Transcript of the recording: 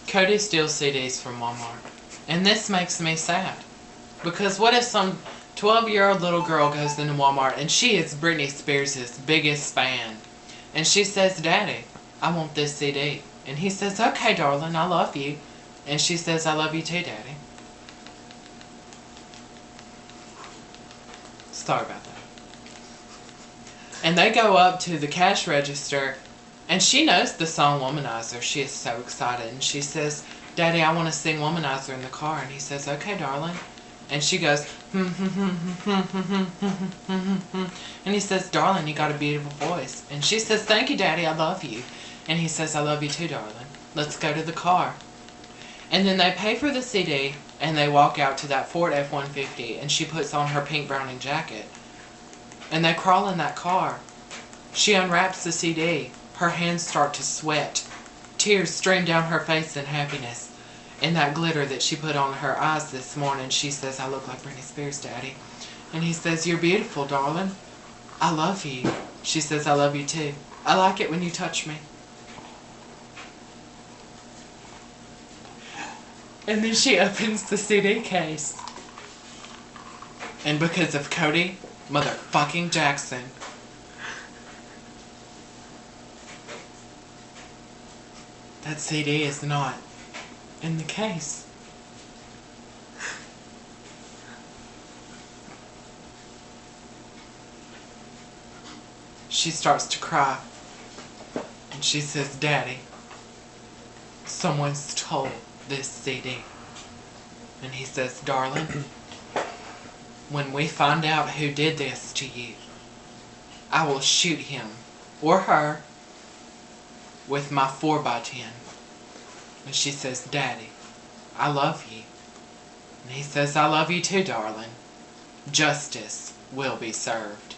Cody steals CDs from Walmart. And this makes me sad. Because what if some 12-year-old little girl goes into Walmart and she is Britney Spears' biggest fan. And she says, Daddy, I want this CD. And he says, okay, darling, I love you. And she says, I love you too, Daddy. Sorry about that. And they go up to the cash register, and she knows the song Womanizer. She is so excited. And she says, Daddy, I want to sing Womanizer in the car. And he says, okay, darling. And she goes, and he says, darling, you got a beautiful voice. And she says, thank you, Daddy, I love you. And he says, I love you too, darling. Let's go to the car. And then they pay for the CD, and they walk out to that Ford F-150, and she puts on her pink Browning jacket. And they crawl in that car. She unwraps the CD. Her hands start to sweat. Tears stream down her face in happiness. And that glitter that she put on her eyes this morning, she says, I look like Britney Spears, Daddy. And he says, you're beautiful, darling. I love you. She says, I love you too. I like it when you touch me. And then she opens the CD case. And because of Cody motherfucking Jackson, that CD is not in the case. She starts to cry. And she says, Daddy, someone stole this CD. And he says, darling, when we find out who did this to you, I will shoot him or her with my 4x10. And she says, Daddy, I love you. And he says, I love you too, darling. Justice will be served.